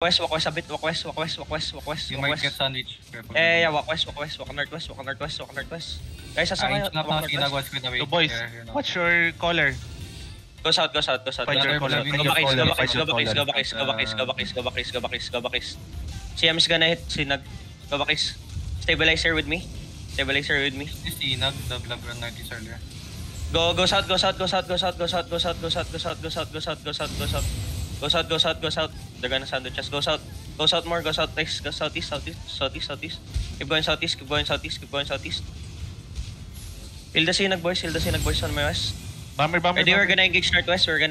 West, walk west a bit, walk west. You might get sandwich. Yeah, walk west, walk northwest. Guys, asa kayo? Walk northwest. Boys, what's your color? Go south. Find your color. Go back. CM is gonna hit Sinag. Go back. Stabilizer with me. Sinag, the vlog run 90s earlier. Go south. They're gonna sandwich us. Go south more. Go southeast. Keep going southeast. Heal the Sinag boys on my west. Bomber. Ready, we're gonna engage northwest. In,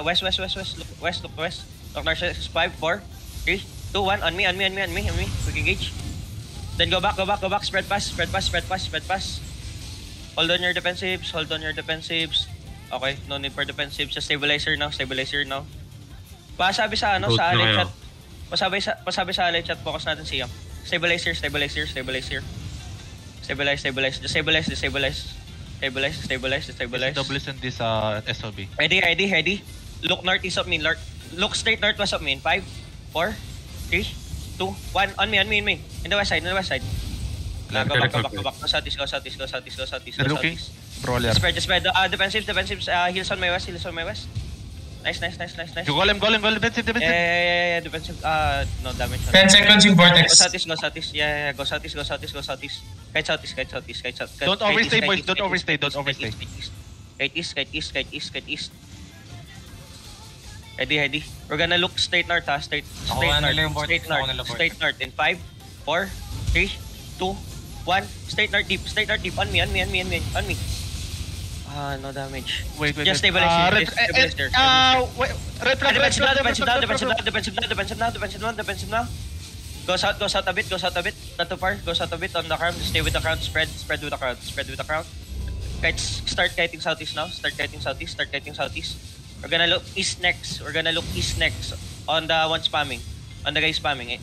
west. Look west. Look northwest. 5, 4, 3, 2, 1. On me. Quick engage. Then go back. Spread pass. Hold on your defensives. Okay, no need for defensives. Just stabilizer now. Pasabi sa ally chat. Pasabi sa ally chat. Focus natin siya. Stabilizer. Just stabilize. Doubles in this SOB. Ready. Look northeast of me. Look straight northwest of me. In 5, 4, 3, 2, 1. On me. In the west side. Go back. Go southeast. Rookie. Brawler. Just spread. Defensives. Heals on my west. Nice. You call him. Defensive. Yeah, defensive. No damage. 10 seconds in Vortex. Go southeast. Yeah, go southeast. Kite south. Don't overstay, boys. Don't overstay. Kite east. Ready. We're gonna look straight north, ha? Straight north. In 5, 4, 3, 2, 1. Straight north deep. On me. No damage. Wait. Just stabilize. Red flag. Defensive now. Go south a bit. Not too far. Go south a bit on the crown. Stay with the crown. Spread with the crown. Start kiting southeast now. Start kiting southeast. We're gonna look east next. On the one spamming. On the guy spamming.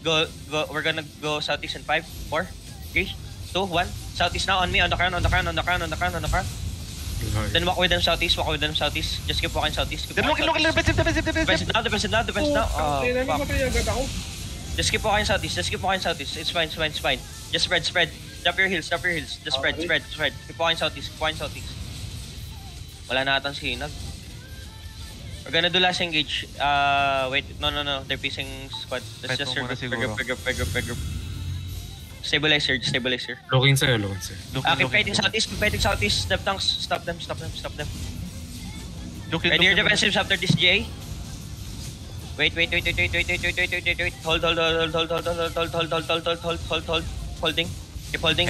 Go. We're gonna go southeast in 5, 4, 3, 2, 1. Southeast now. On me. On the crown. Then walk with them southeast. Just keep walking southeast. Look. Defensive now. Oh, fuck. Just keep walking southeast. It's fine. Just spread. Drop your heels. Just spread. Keep walking southeast. Wala na atang Sinag. We're gonna do last engage. Wait. No. They're piecing squad. Let's just regroup. Stabilizer. Looking sa'yo. Keep fighting southeast. Step tanks. Stop them. Ready your defensives after this, GA. Wait. Hold. Holding. Keep holding.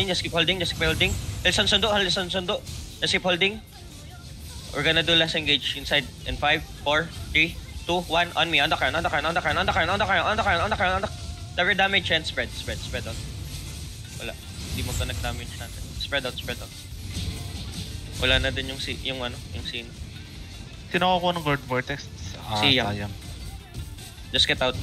Just keep holding. Listen, Sundo. Just keep holding. We're gonna do last engage inside in 5, 4, 3, 2, 1. On me. On the crown. Never damage and spread on. Wala. Hindi mo pa nag-damage natin. Spread out. Wala na din yung sino. Sino ako ng Guard Vortex? Siyam. Just get out.